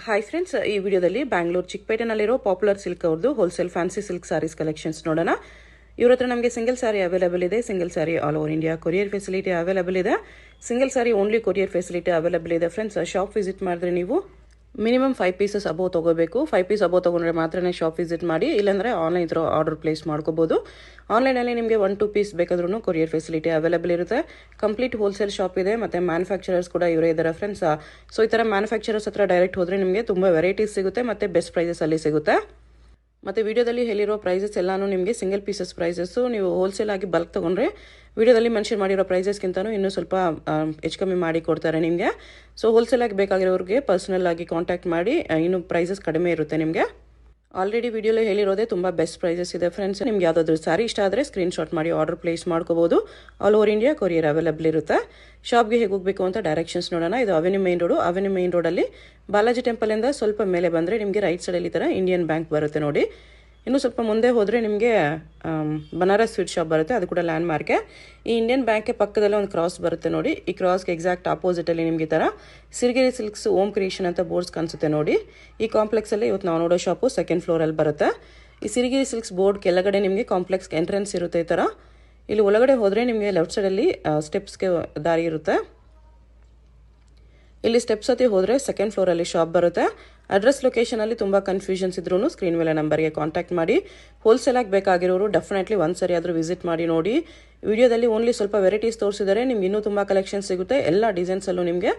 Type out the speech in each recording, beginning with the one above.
Hi friends, ಈ ವಿಡಿಯೋದಲ್ಲಿ ಬ್ಯಾಂಗ್ಳೂರ್ ಚಿಕ್ಕಪೇಟೆನಲ್ಲಿರೋ ಪಾಪ್ಯುಲರ್ ಸಿಲ್ಕ್ ಅವ್ರದ್ದು wholesale fancy silk saris collections ನೋಡೋಣ. ಇವ್ರ ಹತ್ರ ನಮಗೆ ಸಿಂಗಲ್ ಸಾರಿ ಅವೈಲೇಬಲ್ ಇದೆ. Single sari all over India courier facility available ಇದೆ. Single sari only courier facility available ಇದೆ. ಫ್ರೆಂಡ್ಸ್, ಶಾಪ್ ವಿಸಿಟ್ ಮಾಡಿದ್ರೆ ನೀವು ಮಿನಿಮಮ್ 5 ಪೀಸಸ್ ಅಬೋವ್ ತೊಗೋಬೇಕು. 5 ಪೀಸ್ ಅಬೋವ್ ತೊಗೊಂಡ್ರೆ ಮಾತ್ರನೇ ಶಾಪ್ ವಿಸಿಟ್ ಮಾಡಿ, ಇಲ್ಲಾಂದರೆ ಆನ್ಲೈನ್ ಥ್ರೂ ಆರ್ಡರ್ ಪ್ಲೇಸ್ ಮಾಡ್ಕೋಬೋದು. ಆನ್ಲೈನಲ್ಲಿ ನಿಮಗೆ 1-2 ಪೀಸ್ ಬೇಕಾದ್ರೂ ಕೊರಿಯರ್ ಫೆಸಿಲಿಟಿ ಅವೈಲೇಬಲ್ ಇರುತ್ತೆ. ಕಂಪ್ಲೀಟ್ ಹೋಲ್ಸೇಲ್ ಶಾಪ್ ಇದೆ, ಮತ್ತು ಮ್ಯಾನುಫ್ಯಾಕ್ಚರರ್ಸ್ ಕೂಡ ಇವರೇ ಇದ್ದಾರೆ ಫ್ರೆಂಡ್ಸ್. ಸೊ ಈ ಥರ ಮ್ಯಾನುಫ್ಯಾಕ್ಚರರ್ಸ್ ಹತ್ರ ಡೈರೆಕ್ಟ್ ಹೋದರೆ ನಿಮಗೆ ತುಂಬ ವೆರೈಟೀಸ್ ಸಿಗುತ್ತೆ, ಮತ್ತು ಬೆಸ್ಟ್ ಪ್ರೈಸಸಲ್ಲಿ ಸಿಗುತ್ತೆ. ಮತ್ತು ವಿಡಿಯೋದಲ್ಲಿ ಹೇಳಿರೋ ಪ್ರೈಸಸ್ ಎಲ್ಲಾನು ನಿಮಗೆ ಸಿಂಗಲ್ ಪೀಸಸ್ ಪ್ರೈಸಸ್ಸು. ನೀವು ಹೋಲ್ಸೇಲ್ ಆಗಿ ಬಲ್ಕ್ ತೊಗೊಂಡ್ರೆ ವಿಡಿಯೋದಲ್ಲಿ ಮೆನ್ಷನ್ ಮಾಡಿರೋ ಪ್ರೈಸಸ್ಗಿಂತನೂ ಇನ್ನೂ ಸ್ವಲ್ಪ ಹೆಚ್ಚು ಕಮ್ಮಿ ಮಾಡಿ ಕೊಡ್ತಾರೆ ನಿಮಗೆ. ಸೊ ಹೋಲ್ಸೇಲ್ ಆಗಿ ಬೇಕಾಗಿರೋರಿಗೆ ಪರ್ಸನಲ್ ಆಗಿ ಕಾಂಟ್ಯಾಕ್ಟ್ ಮಾಡಿ, ಇನ್ನೂ ಪ್ರೈಸಸ್ ಕಡಿಮೆ ಇರುತ್ತೆ ನಿಮಗೆ. ಆಲ್ರೆಡಿ ವಿಡಿಯೋಲಿ ಹೇಳಿರೋದೇ ತುಂಬ ಬೆಸ್ಟ್ ಪ್ರೈಸಸ್ ಇದೆ ಫ್ರೆಂಡ್ಸ್. ನಿಮ್ಗೆ ಯಾವುದಾದ್ರೂ ಸಾರಿ ಇಷ್ಟ ಆದರೆ ಸ್ಕ್ರೀನ್ಶಾಟ್ ಮಾಡಿ ಆರ್ಡರ್ ಪ್ಲೇಸ್ ಮಾಡ್ಕೋಬೋದು. All over India courier available ಇರುತ್ತೆ. ಶಾಪ್ಗೆ ಹೇಗೆ ಹೋಗಬೇಕು ಅಂತ ಡೈರೆಕ್ಷನ್ಸ್ ನೋಡೋಣ. ಇದು avenue main road. Avenue main ರೋಡಲ್ಲಿ ಬಾಲಾಜಿ ಟೆಂಪಲಿಂದ ಸ್ವಲ್ಪ ಮೇಲೆ ಬಂದರೆ ನಿಮಗೆ ರೈಟ್ ಸೈಡಲ್ಲಿ ಈ ಥರ ಇಂಡಿಯನ್ ಬ್ಯಾಂಕ್ ಬರುತ್ತೆ ನೋಡಿ. ಇನ್ನೂ ಸ್ವಲ್ಪ ಮುಂದೆ ಹೋದರೆ ನಿಮಗೆ ಬನಾರಸ್ ಸ್ವೀಟ್ ಶಾಪ್ ಬರುತ್ತೆ, ಅದು ಕೂಡ ಲ್ಯಾಂಡ್ ಮಾರ್ಕೆ. ಈ ಇಂಡಿಯನ್ ಬ್ಯಾಂಕ್ಗೆ ಪಕ್ಕದಲ್ಲೇ ಒಂದು ಕ್ರಾಸ್ ಬರುತ್ತೆ ನೋಡಿ. ಈ ಕ್ರಾಸ್ಗೆ ಎಕ್ಸಾಕ್ಟ್ ಆಪೋಸಿಟಲ್ಲಿ ನಿಮಗೆ ಈ ಥರ ಸಿರಿಗೆರೆ ಸಿಲ್ಕ್ಸ್ ಓಮ್ ಕ್ರಿಯೇಷನ್ ಅಂತ ಬೋರ್ಡ್ಸ್ ಕಾಣಿಸುತ್ತೆ ನೋಡಿ. ಈ ಕಾಂಪ್ಲೆಕ್ಸಲ್ಲಿ ಇವತ್ತು ನಾವು ನೋಡೋ ಶಾಪು ಸೆಕೆಂಡ್ ಫ್ಲೋರಲ್ಲಿ ಬರುತ್ತೆ. ಈ ಸಿರಿಗೆರೆ ಸಿಲ್ಕ್ಸ್ ಬೋರ್ಡ್ ಕೆಳಗಡೆ ನಿಮಗೆ ಕಾಂಪ್ಲೆಕ್ಸ್ ಎಂಟ್ರೆನ್ಸ್ ಇರುತ್ತೆ ಈ ಥರ. ಇಲ್ಲಿ ಒಳಗಡೆ ಹೋದರೆ ನಿಮಗೆ ಲೆಫ್ಟ್ ಸೈಡಲ್ಲಿ ಸ್ಟೆಪ್ಸ್ಗೆ ದಾರಿ ಇರುತ್ತೆ. ಇಲ್ಲಿ ಸ್ಟೆಪ್ಸ್ ಹತ್ತಿ ಹೋದರೆ ಸೆಕೆಂಡ್ ಫ್ಲೋರಲ್ಲಿ ಶಾಪ್ ಬರುತ್ತೆ. ಅಡ್ರೆಸ್ ಲೊಕೇಶನಲ್ಲಿ ತುಂಬ ಕನ್ಫ್ಯೂಷನ್ಸ್ ಇದ್ರೂ ಸ್ಕ್ರೀನ್ ಮೇಲೆ ನಂಬರ್ಗೆ ಕಾಂಟ್ಯಾಕ್ಟ್ ಮಾಡಿ. ಹೋಲ್ಸೇಲ್ ಆಗಿ ಬೇಕಾಗಿರೋರು ಡೆಫಿನೆಟ್ಲಿ ಒಂದು ಸರಿ ಆದರೂ ವಿಸಿಟ್ ಮಾಡಿ ನೋಡಿ. ವಿಡಿಯೋದಲ್ಲಿ ಓನ್ಲಿ ಸ್ವಲ್ಪ ವೆರೈಟೀಸ್ ತೋರಿಸಿದರೆ ನಿಮ್ಗೆ ಇನ್ನೂ ತುಂಬ ಕಲೆಕ್ಷನ್ ಸಿಗುತ್ತೆ. ಎಲ್ಲ ಡಿಸೈನ್ಸಲ್ಲೂ ನಿಮಗೆ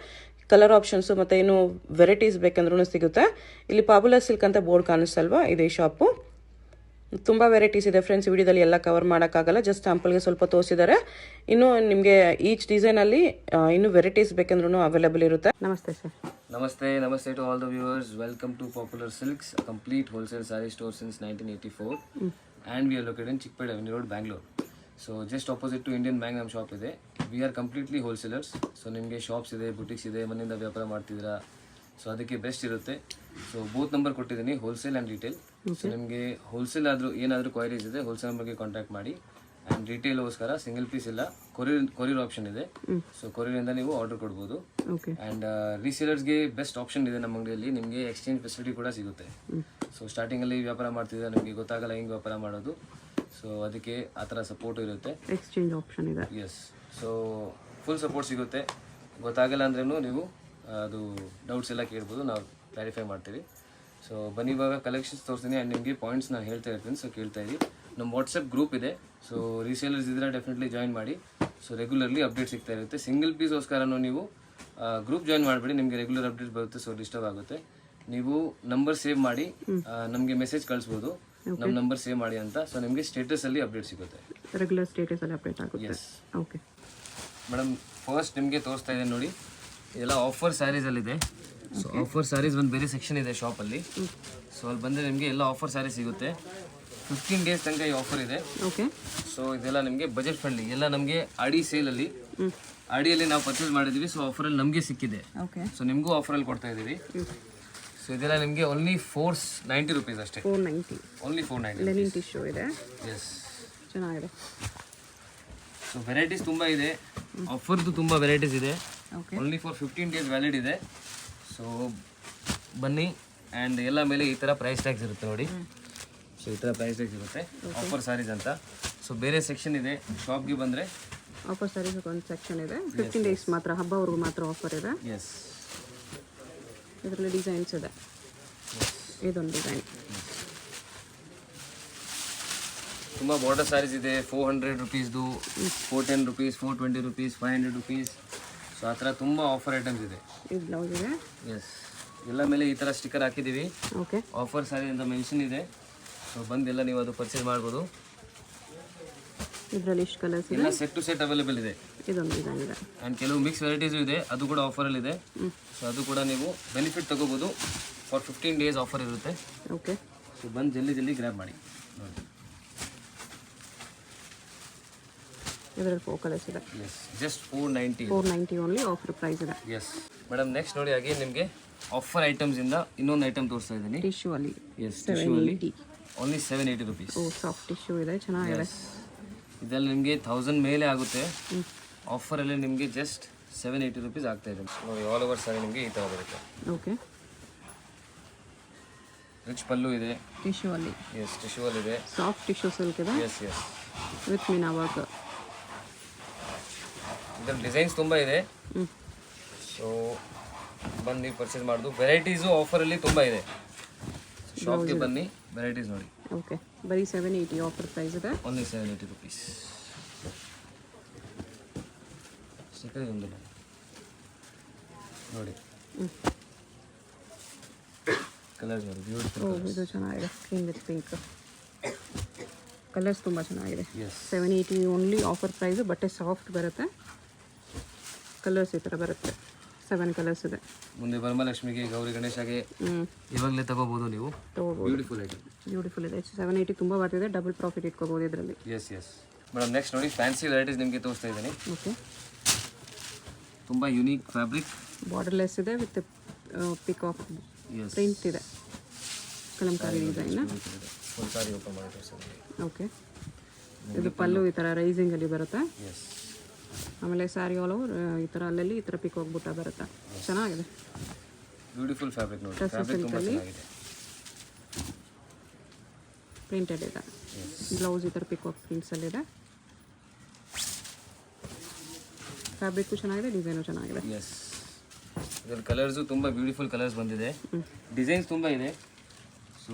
ಕಲರ್ ಆಪ್ಷನ್ಸು ಮತ್ತು ಇನ್ನೂ ವೆರೈಟೀಸ್ ಬೇಕಂದ್ರೂ ಸಿಗುತ್ತೆ. ಇಲ್ಲಿ ಪಾಪ್ಯುಲರ್ ಸಿಲ್ಕ್ ಅಂತ ಬೋರ್ಡ್ ಕಾಣಿಸ್ತಲ್ವಾ, ಇದೇ ಶಾಪು. ತುಂಬ ವೆರೈಟೀಸ್ ಇದೆ ಫ್ರೆಂಡ್ಸ್. ವಿಡಿಯೋದಲ್ಲಿ ಎಲ್ಲ ಕವರ್ ಮಾಡೋಕ್ಕಾಗಲ್ಲ, ಜಸ್ಟ್ ಸ್ಯಾಂಪಲ್ಗೆ ಸ್ವಲ್ಪ ತೋರಿಸಿದ್ದಾರೆ. ಇನ್ನು ನಿಮಗೆ ಈಚ್ ಡಿಸೈನಲ್ಲಿ ಇನ್ನೂ ವೆರೈಟೀಸ್ ಬೇಕಂದ್ರೂ ಅವೈಲೇಬಲ್ ಇರುತ್ತೆ. ನಮಸ್ತೆ sir. Namaste to all the viewers. Welcome to Popular Silks, a complete wholesale saree store since 1984. And we are located in Chickpet Avenue Road, Bangalore. So just opposite to Indian Bank, ನಮ್ಮ shop ಇದೆ. We are completely wholesalers. So ನಿಮಗೆ shops ಇದೆ, boutiques ಇದೆ, ಮನೆಯಿಂದ ವ್ಯಾಪಾರ ಮಾಡ್ತಿದ್ದೀರಾ, so ಅದಕ್ಕೆ best ಇರುತ್ತೆ. ಸೊ ಬೋತ್ ನಂಬರ್ ಕೊಟ್ಟಿದ್ದೀನಿ, ಹೋಲ್ಸೇಲ್ ಆ್ಯಂಡ್ ರಿಟೇಲ್. ಸೊ ನಿಮಗೆ ಹೋಲ್ಸೇಲ್ ಆದರೂ ಏನಾದರೂ ಕ್ವೈರೀಸ್ ಇದೆ ಹೋಲ್ಸೇಲ್ ನಂಬರ್ಗೆ ಕಾಂಟ್ಯಾಕ್ಟ್ ಮಾಡಿ. ಆ್ಯಂಡ್ ರಿಟೇಲ್ಗೋಸ್ಕರ ಸಿಂಗಲ್ ಪೀಸ್ ಇಲ್ಲ, ಕೊರಿಯರ್ ಆಪ್ಷನ್ ಇದೆ. ಸೊ ಕೊರಿಯರಿಂದ ನೀವು ಆರ್ಡರ್ ಕೊಡ್ಬೋದು. ಆ್ಯಂಡ್ ರೀಸೇಲರ್ಸ್ಗೆ ಬೆಸ್ಟ್ ಆಪ್ಷನ್ ಇದೆ ನಮ್ಮ ಅಂಗಡಿಯಲ್ಲಿ. ನಿಮಗೆ ಎಕ್ಸ್ಚೇಂಜ್ ಫೆಸಿಲಿಟಿ ಕೂಡ ಸಿಗುತ್ತೆ. ಸೊ ಸ್ಟಾರ್ಟಿಂಗಲ್ಲಿ ವ್ಯಾಪಾರ ಮಾಡ್ತಿದ್ರೆ ನಿಮಗೆ ಗೊತ್ತಾಗಲ್ಲ ಹೆಂಗೆ ವ್ಯಾಪಾರ ಮಾಡೋದು, ಸೊ ಅದಕ್ಕೆ ಆ ಥರ ಸಪೋರ್ಟ್ ಇರುತ್ತೆ. ಎಕ್ಸ್ಚೇಂಜ್ ಆಪ್ಷನ್ ಇದೆ. ಎಸ್, ಸೊ ಫುಲ್ ಸಪೋರ್ಟ್ ಸಿಗುತ್ತೆ. ಗೊತ್ತಾಗಲ್ಲ ಅಂದ್ರೂ ನೀವು ಅದು ಡೌಟ್ಸ್ ಎಲ್ಲ ಕೇಳ್ಬೋದು, ನಾವು ಕ್ಲಾರಿಫೈ ಮಾಡ್ತೀವಿ. ಸೊ ಬನ್ನಿ, ಇವಾಗ ಕಲೆಕ್ಷನ್ಸ್ ತೋರಿಸ್ತೀನಿ ಆ್ಯಂಡ್ ನಿಮಗೆ ಪಾಯಿಂಟ್ಸ್ ನಾನು ಹೇಳ್ತಾ ಇರ್ತೀನಿ. ಸೊ ಕೇಳ್ತಾ ಇರಿ. ನಮ್ಮ ವಾಟ್ಸಪ್ ಗ್ರೂಪ್ ಇದೆ. ಸೊ ರೀಸೇಲರ್ಸ್ ಇದ್ರೆ ಡೆಫಿನೆಟ್ಲಿ ಜಾಯಿನ್ ಮಾಡಿ. ಸೊ ರೆಗ್ಯುಲರ್ಲಿ ಅಪ್ಡೇಟ್ ಸಿಗ್ತಾ ಇರುತ್ತೆ. ಸಿಂಗಲ್ ಪೀಸ್ಗೋಸ್ಕರನೂ ನೀವು ಗ್ರೂಪ್ ಜಾಯಿನ್ ಮಾಡಿಬಿಡಿ, ನಿಮಗೆ ರೆಗ್ಯುಲರ್ ಅಪ್ಡೇಟ್ ಬರುತ್ತೆ. ಸೊ ಡಿಸ್ಟರ್ಬ್ ಆಗುತ್ತೆ. ನೀವು ನಂಬರ್ ಸೇವ್ ಮಾಡಿ ನಮಗೆ ಮೆಸೇಜ್ ಕಳಿಸ್ಬೋದು, ನಮ್ಮ ನಂಬರ್ ಸೇವ್ ಮಾಡಿ ಅಂತ. ಸೊ ನಿಮಗೆ ಸ್ಟೇಟಸಲ್ಲಿ ಅಪ್ಡೇಟ್ ಸಿಗುತ್ತೆ, ರೆಗ್ಯುಲರ್ ಸ್ಟೇಟಸಲ್ಲಿ ಅಪ್ಡೇಟ್ ಆಗುತ್ತೆ. Yes, okay madam. ಫಸ್ಟ್ ನಿಮಗೆ ತೋರಿಸ್ತಾ ಇದೆ ನೋಡಿ, ಇದೆಲ್ಲ ಆಫರ್ ಸ್ಯಾರೀಸಲ್ಲಿದೆ. ಸೊ ಆಫರ್ ಸ್ಯಾರೀಸ್ ಒಂದು ಬೇರೆ ಸೆಕ್ಷನ್ ಇದೆ ಶಾಪಲ್ಲಿ. ಸೊ ಅಲ್ಲಿ ಬಂದರೆ ನಿಮಗೆ ಎಲ್ಲ ಆಫರ್ ಸ್ಯಾರೀಸ್ ಸಿಗುತ್ತೆ. 15 ಡೇಸ್ ತನಕ ಈ ಆಫರ್ ಇದೆ. ಓಕೆ. ಸೊ ಇದೆಲ್ಲ ನಿಮಗೆ ಬಜೆಟ್ ಫ್ರೆಂಡ್ಲಿ. ಎಲ್ಲ ನಮಗೆ ಆಡಿ ಸೇಲಲ್ಲಿ, ಆಡಿಯಲ್ಲಿ ನಾವು ಪರ್ಚೇಸ್ ಮಾಡಿದ್ದೀವಿ. ಸೊ ಆಫರಲ್ಲಿ ನಮಗೆ ಸಿಕ್ಕಿದೆ. ಸೊ ನಿಮಗೂ ಆಫರಲ್ಲಿ ಕೊಡ್ತಾ ಇದ್ದೀವಿ. ಸೊ ಇದೆಲ್ಲ ನಿಮಗೆ ಓನ್ಲಿ 490 ರೂಪೀಸ್ ಅಷ್ಟೇ. 490 ಓನ್ಲಿ 490. ಲೆನಿನ್ ಟಿಶ್ಯೂ ಇದೆ. ಎಸ್, ಚೆನ್ನಾಗಿದೆ. ಸೊ ವೆರೈಟೀಸ್ ತುಂಬ ಇದೆ, ಆಫರ್ದು ತುಂಬ ವೆರೈಟೀಸ್ ಇದೆ. ಓನ್ಲಿ ಫಾರ್ 15 ಡೇಸ್ ವ್ಯಾಲಿಡ್ ಇದೆ. ಸೊ ಬನ್ನಿ. ಆ್ಯಂಡ್ ಎಲ್ಲ ಮೇಲೆ ಈ ಥರ ಪ್ರೈಸ್ ಟ್ಯಾಗ್ಸ್ ಇರುತ್ತೆ ನೋಡಿ. ಸೊ ಈ ಥರ ಪ್ರೈಸ್ ಟ್ಯಾಗ್ಸ್ ಇರುತ್ತೆ, ಆಫರ್ ಸ್ಯಾರೀಸ್ ಅಂತ. ಸೊ ಬೇರೆ ಸೆಕ್ಷನ್ ಇದೆ. ಶಾಪ್ಗೆ ಬಂದರೆ ಆಫರ್ ಸ್ಯಾರೀಸ್ ಒಂದು ಸೆಕ್ಷನ್ ಇದೆ. 15 ಡೇಸ್ ಮಾತ್ರ, ಹಬ್ಬವರೆಗೂ ಮಾತ್ರ ಆಫರ್ ಇದೆ. ಎಸ್, ಇದರಲ್ಲಿ ಡಿಸೈನ್ಸ್ ಇದೆ. ಇದೊಂದು ಡಿಸೈನ್. ತುಂಬ ಬಾರ್ಡರ್ ಸ್ಯಾರೀಸ್ ಇದೆ. 400 ರೂಪೀಸ್ದು, 410 ರೂಪೀಸ್, 420 ರೂಪೀಸ್, 500 ರೂಪೀಸ್. ಸೊ ಆ ಥರ ತುಂಬ ಆಫರ್ ಐಟಮ್ಸ್ ಇದೆ. ಇದು ಬ್ಲೌಸ್ ಇದೆ. ಎಸ್, ಎಲ್ಲ ಮೇಲೆ ಈ ಥರ ಸ್ಟಿಕ್ಕರ್ ಹಾಕಿದ್ದೀವಿ. ಓಕೆ. ಆಫರ್ ಸ್ಯಾರಿ ಅಂತ ಮೆನ್ಷನ್ ಇದೆ. ಸೊ ಬಂದೆಲ್ಲ ನೀವು ಅದು ಪರ್ಚೇಸ್ ಮಾಡ್ಬೋದು. ಇದರಲ್ಲಿ ಇಷ್ಟು ಕಲರ್ಸ್ ಇದೆ. ಎಲ್ಲ ಸೆಟ್ ಟು ಸೆಟ್ ಅವೈಲೇಬಲ್ ಇದೆ. ಇದೊಂದು ಡಿಸೈನ್ ಇದೆ. ಆ್ಯಂಡ್ ಕೆಲವು ಮಿಕ್ಸ್ ವೆರೈಟೀಸು ಇದೆ, ಅದು ಕೂಡ ಆಫರಲ್ಲಿ ಇದೆ. ಸೊ ಅದು ಕೂಡ ನೀವು ಬೆನಿಫಿಟ್ ತೊಗೋಬೋದು. ಫಾರ್ 15 ಡೇಸ್ ಆಫರ್ ಇರುತ್ತೆ. ಓಕೆ. ಸೊ ಬಂದು ಜಲ್ದಿ ಗ್ರ್ಯಾಬ್ ಮಾಡಿ ನೋಡಿ. ಇದರಲ್ಲಿ 4 ಕಲರ್ಸ್ ಇದೆ. Yes, just 490 only offer price ಇದೆ. Yes madam. ನೆಕ್ಸ್ಟ್ ನೋಡಿ, ಹಾಗೆ ನಿಮಗೆ ಆಫರ್ ಐಟಮ್ಸಿಂದ ಇನ್ನೊಂದು ಐಟಮ್ ತೋರಿಸ್ತಾ ಇದ್ದೀನಿ. ಟಿಶ್ಯೂ ಅಲ್ಲಿ. ಎಸ್, ಟಿಶ್ಯೂ ಅಲ್ಲಿ ಓನ್ಲಿ 780 ರೂಪೀಸ್. ಸಾಫ್ಟ್ ಟಿಶ್ಯೂ ಇದೆ, ಚೆನ್ನಾಗಿದೆ. ಇದರಲ್ಲಿ ನಿಮಗೆ 1000 ಮೇಲೆ ಆಗುತ್ತೆ. ಆಫರಲ್ಲಿ ನಿಮಗೆ ಜಸ್ಟ್ 780 ರೂಪೀಸ್ ಆಗ್ತಾ ಇದೆ ನೋಡಿ. ಆಲ್ ಓವರ್ ಸಾರಿ ನಿಮಗೆ ಈ ಥರ ಬರುತ್ತೆ. ಓಕೆ. ರಿಚ್ ಪಲ್ಲು ಇದೆ. ಟಿಶ್ಯೂ ಅಲ್ಲಿ ಎಸ್ ಟಿಶ್ಯೂ ಅಲ್ಲಿ ಇದೆ. ಸಾಫ್ಟ್ ಟಿಶ್ಯೂ ಸಿಲ್ಕ್ ಇದೆ yes yes with meena work. ಇದರ ಡಿಸೈನ್ಸ್ ತುಂಬ ಇದೆ. ಸೊ ಬನ್ನಿ ಪರ್ಚೇಸ್ ಮಾಡೋದು. ವೆರೈಟೀಸು ಆಫರಲ್ಲಿ ತುಂಬ ಇದೆ. ಶಾಪ್ಗೆ ಬನ್ನಿ, ವೆರೈಟೀಸ್ ನೋಡಿ. ಓಕೆ, ಬರೀ 780 ಆಫರ್ ಪ್ರೈಸ್ ಇದೆ. Only 780 rupees. ಸಿಕ್ಕರೆ ಒಂದು ನೋಡಿ, ಕಲರ್ಸ್ ನೋಡಿ, ಬ್ಯೂಟಿಫುಲ್. ಇದು ಚೆನ್ನಾಗಿದೆ, ಕ್ರೀಮ್ ವಿತ್ ಪಿಂಕ್ ಕಲರ್ಸ್ ತುಂಬ ಚೆನ್ನಾಗಿದೆ. Yes 780 only offer price. ಬಟ್ಟೆ ಸಾಫ್ಟ್ ಬರುತ್ತೆ. ಕಲರ್ಸ್ ಈ ಥರ ಬರುತ್ತೆ. 7 ಕಲರ್ಸ್ ಇದೆ. ಮುಂದೆ ವರಮಹಾಲಕ್ಷ್ಮಿಗೆ, ಗೌರಿ ಗಣೇಶಗೆ ಇವಾಗಲೇ ತಗೋಬೋದು ನೀವು. ತಗೋಬೋದು. ಬ್ಯೂಟಿಫುಲ್ ಐಟಮ್, ಬ್ಯೂಟಿಫುಲ್ ಇದೆ. 780 ತುಂಬ ಬರ್ತಿದೆ. ಡಬಲ್ ಪ್ರಾಫಿಟ್ ಇಟ್ಕೋಬೋದು ಇದರಲ್ಲಿ. Yes yes madam. ನೆಕ್ಸ್ಟ್ ನೋಡಿ, ಫ್ಯಾನ್ಸಿ ವೆರೈಟೀಸ್ ನಿಮಗೆ ತೋರಿಸ್ತಾ ಇದ್ದೀನಿ. ಓಕೆ, ತುಂಬ ಯುನೀಕ್ ಫ್ಯಾಬ್ರಿಕ್, ಬಾರ್ಡರ್ಲೆಸ್ ಇದೆ ವಿತ್ ಪಿಕಾಕ್ ಎಸ್ ಪ್ರಿಂಟ್ ಇದೆ. Kalamkari design. Full sari open ಮಾಡಿ ತೋರಿಸ್ತೀನಿ. ಓಕೆ, ಇದು ಪಲ್ಲು ಈ ಥರ ರೈಸಿಂಗಲ್ಲಿ ಬರುತ್ತೆ. ಎಸ್ ಆಮೇಲೆ ಸ್ಯಾರಿ ಆಲ್ ಓವರ್ ಈ ಥರ ಅಲ್ಲಲ್ಲಿ ಈ ಥರ ಪಿಕಾಕ್ ಬುಟ್ಟ ಬರುತ್ತೆ. ಚೆನ್ನಾಗಿದೆ. ಬ್ಯೂಟಿಫುಲ್ ಫ್ಯಾಬ್ರಿಕ್ ನೋಡಿ. Trussel ಫ್ಯಾಬ್ರಿಕ್ ತುಂಬ silk ಅಲ್ಲಿ ಚೆನ್ನಾಗಿದೆ. ಪ್ರಿಂಟೆಡ್ ಇದೆ. ಬ್ಲೌಸ್ ಈ ಥರ ಪಿಕಾಕ್ ಪ್ರಿಂಟ್ಸಲ್ಲಿದೆ. ಫ್ಯಾಬ್ರಿಕ್ಕು ಚೆನ್ನಾಗಿದೆ, ಡಿಸೈನು ಚೆನ್ನಾಗಿದೆ. ಎಸ್ ಇದರ ಕಲರ್ಸು ತುಂಬ ಬ್ಯೂಟಿಫುಲ್ ಕಲರ್ಸ್ ಬಂದಿದೆ. ಡಿಸೈನ್ಸ್ ತುಂಬ ಇದೆ. ಸೊ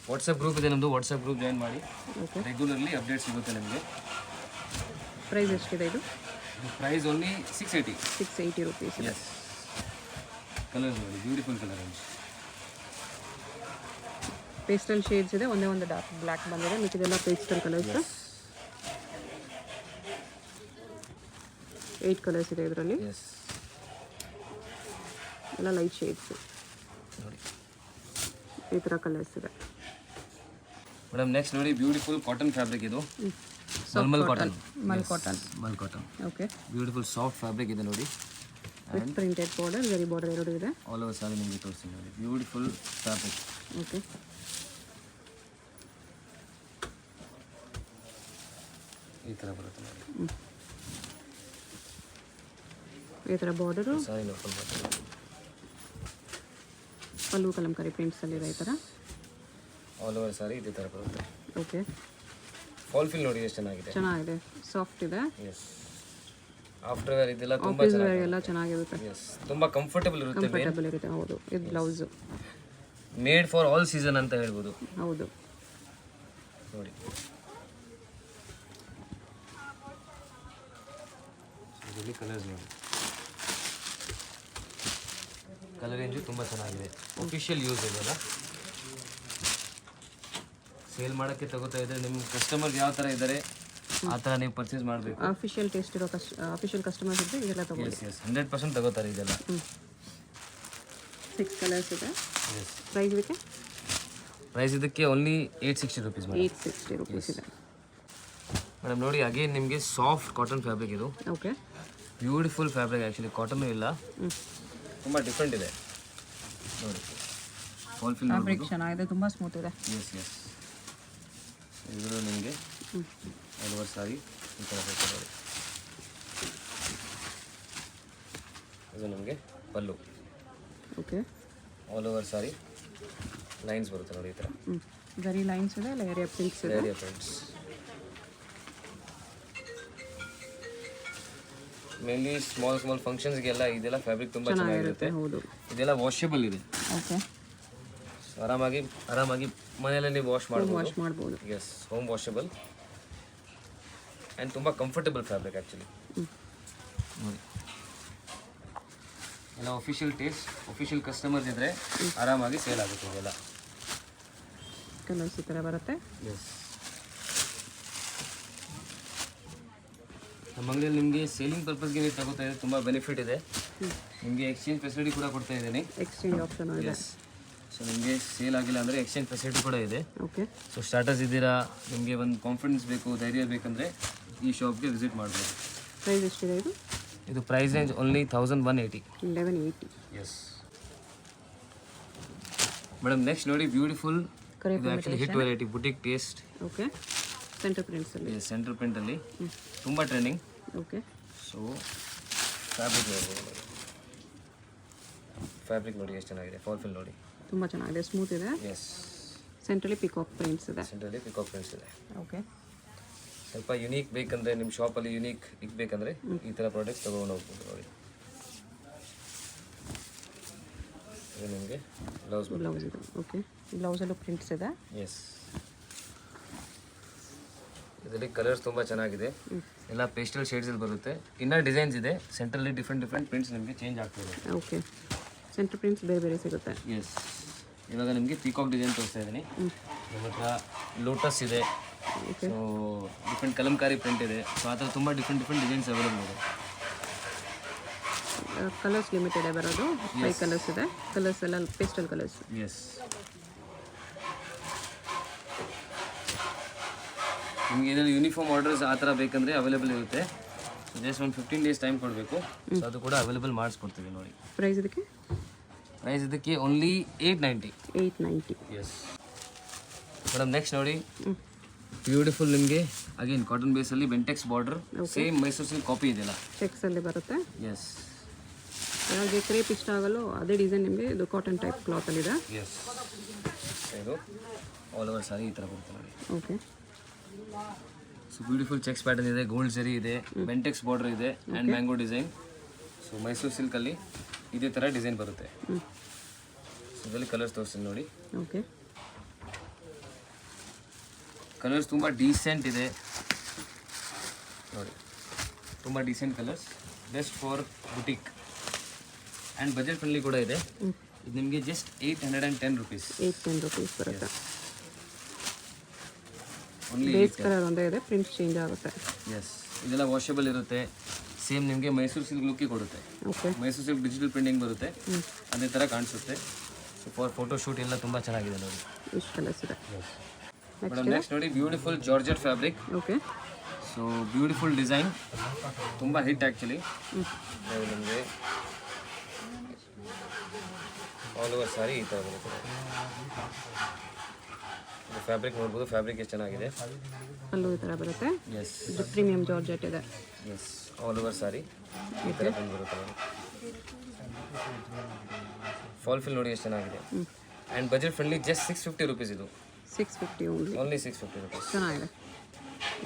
ವಾಟ್ಸಪ್ ಗ್ರೂಪ್ ಇದೆ ನಮ್ಮದು. ವಾಟ್ಸಪ್ ಗ್ರೂಪ್ ಜಾಯಿನ್ ಮಾಡಿ. ಓಕೆ, ರೆಗ್ಯುಲರ್ಲಿ ಅಪ್ಡೇಟ್ ಸಿಗುತ್ತೆ ನಿಮಗೆ. ಪ್ರೈಸ್ ಎಷ್ಟಿದೆ ಇದು? Price only 680. 680 ರುಪೀಸ್ ಇದೆ. ಎಸ್ ಕಲರ್ಸ್ ನೋಡಿ, ಬ್ಯೂಟಿಫುಲ್ ಕಲರ್. ಪೇಸ್ಟಲ್ ಶೇಡ್ಸ್ ಇದೆ. ಒಂದೇ ಒಂದು ಡಾರ್ಕ್ ಬ್ಲ್ಯಾಕ್ ಬಂದಿದೆ. ಮಿಕ್ಕಿದೆಲ್ಲ ಪೇಸ್ಟಲ್ ಕಲರ್ಸ್. 8 ಕಲರ್ಸ್ ಇದೆ ಇದರಲ್ಲಿ. ಎಸ್ ಎಲ್ಲ ಲೈಟ್ ಶೇಡ್ಸ್. ನೋಡಿ ಈ ಥರ ಕಲರ್ಸ್ ಇದೆ. ಮೇಡಮ್ ನೆಕ್ಸ್ಟ್ ನೋಡಿ, ಬ್ಯೂಟಿಫುಲ್ ಕಾಟನ್ ಫ್ಯಾಬ್ರಿಕ್. ಇದು ಮಲ್ಮಲ್ ಕಾಟನ್. ಮಲ್ cotton. Okay, beautiful soft fabric ಇದೆ ನೋಡಿ. With printed border, very border ಎರಡು ಇದೆ. ಆಲ್ ಓವರ್ ಸಾರಿ ನಿಮಗೆ ತೋರಿಸ್ತೀನಿ ನೋಡಿ. Beautiful fabric. ಓಕೆ, ಈ ಥರ ಬರುತ್ತೆ ನೋಡಿ. ಈ ಥರ ಬಾರ್ಡರು, ಸಾರಿ ಓಪನ್ ಮಾಡ್ತೀನಿ. ಪಲ್ಲು ಕಲಂಕಾರಿ ಪ್ರಿಂಟ್ಸಲ್ಲಿದೆ ಈ ಥರ. ಆಲ್ ಓವರ್ ಸಾರಿ ಇದೇ ಥರ ಬರುತ್ತೆ. ಓಕೆ, ಫಾಲ್ ಫಿಲ್ ನೋಡಿ ಎಷ್ಟು ಚೆನ್ನಾಗಿದೆ. ಚೆನ್ನಾಗಿದೆ, ಸಾಫ್ಟ್ ಇದೆ. ಎಸ್ ಆಫ್ಟರ್ ವೇರ್ ಇದೆಲ್ಲ ತುಂಬ ಆಫೀಸ್ ವೇರ್ ಎಲ್ಲ ಚೆನ್ನಾಗಿರುತ್ತೆ. ಎಸ್ ತುಂಬ ಕಂಫರ್ಟಬಲ್ ಇರುತ್ತೆ. ಕಂಫರ್ಟಬಲ್ ಇರುತ್ತೆ. ಹೌದು, ಇದು blouse made for all season ಅಂತ ಹೇಳ್ಬೋದು. ಹೌದು. ನೋಡಿ ಇದರಲ್ಲಿ ಕಲರ್ಸ್ ನೋಡಿ. ಕಲರ್ ರೇಂಜು ತುಂಬ ಚೆನ್ನಾಗಿದೆ. ಅಫಿಷಿಯಲ್ ಯೂಸ್ ಇದೆಯಲ್ಲ, ಸೇಲ್ ಮಾಡೋಕ್ಕೆ ತಗೋತಾ ಇದ್ದರೆ ನಿಮ್ಮ ಕಸ್ಟಮರ್ಸ್ ಯಾವ ಥರ ಇದ್ದಾರೆ ಆ ಥರ ನೀವು ಪರ್ಚೇಸ್ ಮಾಡಬೇಕು. ಅಫಿಷಿಯಲ್ ಟೇಸ್ಟ್ ಇರೋ ಅಫಿಷಿಯಲ್ ಕಸ್ಟಮರ್ಸ್ ಇದ್ದರೆ ಇದೆಲ್ಲ ತಗೊಳ್ಳಿ. ಎಸ್ ಎಸ್ 100% ತಗೋತಾರೆ ಇದೆಲ್ಲ. 6 ಕಲರ್ಸ್ ಇದೆ. ಎಸ್ ಪ್ರೈಸ್ ಇದಕ್ಕೆ? ಪ್ರೈಸ್ ಇದಕ್ಕೆ ಓನ್ಲಿ 860 rupees ಮೇಡಮ್. 860 ರುಪೀಸ್ ಇದೆ. ಮೇಡಮ್ ನೋಡಿ, ಅಗೇನ್ ನಿಮಗೆ ಸಾಫ್ಟ್ ಕಾಟನ್ ಫ್ಯಾಬ್ರಿಕ್. ಇದು okay, beautiful fabric. Actually cotton ಇಲ್ಲ, ತುಂಬ ಡಿಫ್ರೆಂಟ್ ಇದೆ ನೋಡಿ. ಫಾಲ್ ಫಿಲ್ ಫ್ಯಾಬ್ರಿಕ್ ಚೆನ್ನಾಗಿದೆ, ತುಂಬ ಸ್ಮೂತ್ ಇದೆ. ಎಸ್ ಎಸ್ ಇದು ನಿಮಗೆ ಆಲ್ ಓವರ್ ಸಾರಿ ಈ ಥರ ಬರುತ್ತೆ ನೋಡಿ. ಇದು ನಮಗೆ ಪಲ್ಲು. ಓಕೆ, ಆಲ್ ಓವರ್ ಸಾರಿ ಲೈನ್ಸ್ ಬರುತ್ತೆ ನೋಡಿ ಈ ಥರ. ಗರಿ ಲೈನ್ಸ್ ಇದೆ, ಏರಿಯಾ ಪ್ರಿಂಟ್ಸ್ ಇದೆ. ಏರಿಯಾ ಪ್ರಿಂಟ್ಸ್ ಮೇನ್ಲಿ ಸ್ಮಾಲ್ ಫಂಕ್ಷನ್ಸ್ಗೆಲ್ಲ ಇದೆಲ್ಲ ಫ್ಯಾಬ್ರಿಕ್ ತುಂಬ ಚೆನ್ನಾಗಿರುತ್ತೆ. ಹೌದು, ಇದೆಲ್ಲ ವಾಷಬಲ್ ಇದೆ. ಓಕೆ, ಆರಾಮಾಗಿ ಮನೆಯಲ್ಲಿ ವಾಶ್ ಮಾಡ್ಬೋದು. ವಾಶ್ ಮಾಡ್ಬೋದು. ಎಸ್, ಹೋಮ್ ವಾಷಬಲ್ ಆ್ಯಂಡ್ ತುಂಬ ಕಂಫರ್ಟಬಲ್ ಫ್ಯಾಬ್ರಿಕ್ ಆ್ಯಕ್ಚುಲಿ. ನೋಡಿ ಎಲ್ಲ ಅಫಿಷಿಯಲ್ ಟೇಸ್ಟ್, ಅಫಿಷಿಯಲ್ ಕಸ್ಟಮರ್ಸ್ ಇದ್ದರೆ ಆರಾಮಾಗಿ ಸೇಲ್ ಆಗುತ್ತೆ ಇದೆಲ್ಲ. ಕಲರ್ಸ್ ಈ ಥರ ಬರುತ್ತೆ. ಎಸ್, ನಮ್ಮ ಅಂಗಡಿಯಲ್ಲಿ ನಿಮಗೆ ಸೇಲಿಂಗ್ ಪರ್ಪಸ್ಗೆ ನೀವು ತಗೋತಾ ಇದ್ರೆ ತುಂಬ ಬೆನಿಫಿಟ್ ಇದೆ. ನಿಮಗೆ ಎಕ್ಸ್ಚೇಂಜ್ ಫೆಸಿಲಿಟಿ ಕೂಡ ಕೊಡ್ತಾ ಇದ್ದೀನಿ. ಎಕ್ಸ್ಚೇಂಜ್ ಆಪ್ಷನ್ ಇದೆ. ಎಸ್, ಸೊ ನಿಮಗೆ ಸೇಲ್ ಆಗಿಲ್ಲ ಅಂದರೆ ಎಕ್ಸ್ಚೇಂಜ್ ಫೆಸಿಲಿಟಿ ಕೂಡ ಇದೆ. ಓಕೆ, ಸೊ ಸ್ಟಾರ್ಟರ್ಸ್ ಇದ್ದೀರಾ, ನಿಮಗೆ ಒಂದು ಕಾನ್ಫಿಡೆನ್ಸ್ ಬೇಕು, ಧೈರ್ಯ ಬೇಕಂದರೆ ಈ ಶಾಪ್ಗೆ ವಿಸಿಟ್ ಮಾಡ್ಬೋದು. ಪ್ರೈಸ್ ಎಷ್ಟಿದೆ ಇದು? ಇದು price range only 1180. 1180. Yes madam, next ನೋಡಿ, ಬ್ಯೂಟಿಫುಲ್. ಇದು actually hit variety, boutique taste. Okay, centre ಪ್ರಿಂಟ್ಸಲ್ಲಿ. ಸೆಂಟ್ರಲ್ ಪ್ರಿಂಟಲ್ಲಿ ತುಂಬ ಟ್ರೆಂಡಿಂಗ್. ಓಕೆ, ಸೊ ಫ್ಯಾಬ್ರಿಕ್ ನೋಡಿ ಎಷ್ಟು ಚೆನ್ನಾಗಿದೆ. ಫಾಲ್ ಫಿಲ್ ನೋಡಿ, ತುಂಬ ಚೆನ್ನಾಗಿದೆ, ಸ್ಮೂತ್ ಇದೆ. ಎಸ್, ಸೆಂಟ್ರಲ್ಲಿ ಪಿಕಾಕ್ ಪ್ರಿಂಟ್ಸ್ ಇದೆ. ಸೆಂಟ್ರಲ್ಲಿ ಪಿಕಾಕ್ ಪ್ರಿಂಟ್ಸ್ ಇದೆ. ಓಕೆ, ಸ್ವಲ್ಪ ಯುನೀಕ್ ಬೇಕಂದರೆ ನಿಮ್ಮ ಶಾಪಲ್ಲಿ ಯುನೀಕ್ ಇಕ್ಬೇಕಂದ್ರೆ ಈ ಥರ ಪ್ರಾಡಕ್ಟ್ಸ್ ತೊಗೊಂಡು ಹೋಗ್ಬೋದು ನೋಡಿ. ಇದು ನಿಮಗೆ ಬ್ಲೌಸ್ ಇದೆ. ಓಕೆ, ಬ್ಲೌಸಲ್ಲೂ ಪ್ರಿಂಟ್ಸ್ ಇದೆ. ಎಸ್, ಇದರಲ್ಲಿ ಕಲರ್ಸ್ ತುಂಬ ಚೆನ್ನಾಗಿದೆ, ಎಲ್ಲ ಪೇಸ್ಟಲ್ ಶೇಡ್ಸಲ್ಲಿ ಬರುತ್ತೆ. ಇನ್ನೂ ಡಿಸೈನ್ಸ್ ಇದೆ, ಸೆಂಟ್ರಲ್ಲಿ ಡಿಫ್ರೆಂಟ್ ಪ್ರಿಂಟ್ಸ್ ನಿಮಗೆ ಚೇಂಜ್ ಆಗ್ತಿದೆ. ಓಕೆ, ಸೆಂಟ್ರ್ ಪ್ರಿಂಟ್ಸ್ ಬೇರೆ ಬೇರೆ ಸಿಗುತ್ತೆ. ಎಸ್, ಇವಾಗ ನಿಮಗೆ ಪೀಕಾಕ್ ಡಿಸೈನ್ ತೋರಿಸ್ತಾ ಇದ್ದೀನಿ. ನಮ್ಮ ಹತ್ರ ಲೋಟಸ್ ಇದೆ, ಸೊ ಡಿಫ್ರೆಂಟ್ ಕಲಂಕಾರಿ ಪ್ರಿಂಟ್ ಇದೆ. ಸೊ ಆ ಥರ ತುಂಬ ಡಿಫ್ರೆಂಟ್ ಡಿಸೈನ್ಸ್ ಅವೈಲೇಬಲ್ ಇದೆ. ಕಲರ್ಸ್ ಲಿಮಿಟೆಡ್ ಬರೋದು, 5 ಕಲರ್ಸ್ ಇದೆ. ಕಲರ್ಸ್ ಎಲ್ಲ ಪೇಸ್ಟಲ್ ಕಲರ್ಸ್. ಎಸ್, ನಿಮಗೆ ಇದರಲ್ಲಿ ಯೂನಿಫಾರ್ಮ್ ಆರ್ಡರ್ಸ್ ಆ ಥರ ಬೇಕಂದರೆ ಅವೈಲೇಬಲ್ ಇರುತ್ತೆ. ಸೊ ಜಸ್ಟ್ ಒಂದು 15 ಡೇಸ್ ಟೈಮ್ ಕೊಡಬೇಕು. ಸೊ ಅದು ಕೂಡ ಅವೈಲೇಬಲ್ ಮಾಡಿಸ್ಕೊಡ್ತೀವಿ ನೋಡಿ. ಪ್ರೈಸ್ ಇದಕ್ಕೆ ಓನ್ಲಿ 890. 890. ಎಸ್ ಮೇಡಮ್, ನೆಕ್ಸ್ಟ್ ನೋಡಿ, ಬ್ಯೂಟಿಫುಲ್ ನಿಮಗೆ ಅಗೇನ್ ಕಾಟನ್ ಬೇಸಲ್ಲಿ Bentex border, same Mysore silk copy ಇದೆಯಲ್ಲ, ಚೆಕ್ಸಲ್ಲಿ ಬರುತ್ತೆ. ಎಸ್, ಯಾರಿಗೆ ಕ್ರೇಪ್ ಇಷ್ಟ ಆಗಲ್ಲೋ ಅದೇ ಡಿಸೈನ್ ನಿಮಗೆ ಇದು ಕಾಟನ್ ಟೈಪ್ ಕ್ಲಾತಲ್ಲಿದೆ. ಎಸ್, ಇದು ಆಲ್ ಓವರ್ ಸಾರಿ ಈ ಥರ ಬರುತ್ತೆ ನೋಡಿ. Okay, so beautiful checks pattern ಇದೆ, ಗೋಲ್ಡ್ ಜರಿ ಇದೆ, ಬೆಂಟೆಕ್ಸ್ ಬಾರ್ಡರ್ ಇದೆ and mango design. So Mysuru ಸಿಲ್ಕಲ್ಲಿ ಇದೇ ಥರ ಡಿಸೈನ್ ಬರುತ್ತೆ. ಸೊ ಇದರಲ್ಲಿ ಕಲರ್ಸ್ ತೋರಿಸ್ತೀನಿ ನೋಡಿ. ಓಕೆ, ಕಲರ್ಸ್ ತುಂಬ ಡೀಸೆಂಟ್ ಇದೆ ನೋಡಿ, ತುಂಬ decent colours, best for boutique and budget friendly ಕೂಡ ಇದೆ. ಇದು ನಿಮಗೆ ಜಸ್ಟ್ 810 rupees. 810 rupees ಬರುತ್ತೆ. ಓನ್ಲಿ ಬೇಸ್ ಕಲರ್ ಒಂದೇ ಇದೆ, ಪ್ರಿಂಟ್ ಚೇಂಜ್ ಆಗುತ್ತೆ. ಎಸ್, ಇದೆಲ್ಲ ವಾಷಬಲ್ ಇರುತ್ತೆ. ಸೇಮ್ ನಿಮಗೆ ಮೈಸೂರು ಸಿಲ್ಕ್ ಲುಕ್ಕಿ ಕೊಡುತ್ತೆ. Okay, Mysuru silk digital printing ಬರುತ್ತೆ, ಅದೇ ಥರ ಕಾಣಿಸುತ್ತೆ. ಸೊ ಫಾರ್ ಫೋಟೋ ಶೂಟ್ ಎಲ್ಲ ತುಂಬ ಚೆನ್ನಾಗಿದೆ ನೋಡಿ. ಇಷ್ಟು ಕಲರ್ಸ್ ಇದೆ. ಮೇಡಮ್, ನೆಕ್ಸ್ಟ್ ನೋಡಿ, beautiful georgette fabric. Okay, so beautiful design, ತುಂಬ ಹಿಟ್ ಆ್ಯಕ್ಚುಲಿ. ನಿಮಗೆ ಆಲ್ ಓವರ್ ಸಾರಿ ಈ ಥರ ಬರುತ್ತೆ. ಫ್ಯಾಬ್ರಿಕ್ ನೋಡ್ಬೋದು, ಫ್ಯಾಬ್ರಿಕ್ ಎಷ್ಟು ಚೆನ್ನಾಗಿದೆ. ಅಲ್ಲೂ ಈ ಥರ ಬರುತ್ತೆ. ಎಸ್, ಇದು ಪ್ರೀಮಿಯಂ ಜಾರ್ಜೆಟ್ ಇದೆ. ಎಸ್, ಆಲ್ ಓವರ್ ಸಾರಿ ಈ ಥರ ಬಂದು ಬರುತ್ತೆ ನೋಡಿ. ಫಾಲ್ ಫಿಲ್ ನೋಡಿ ಎಷ್ಟು ಚೆನ್ನಾಗಿದೆ. And budget friendly, just 650 rupees ಇದು. 650 ಓನ್ಲಿ. Only 650 rupees. ಚೆನ್ನಾಗಿದೆ.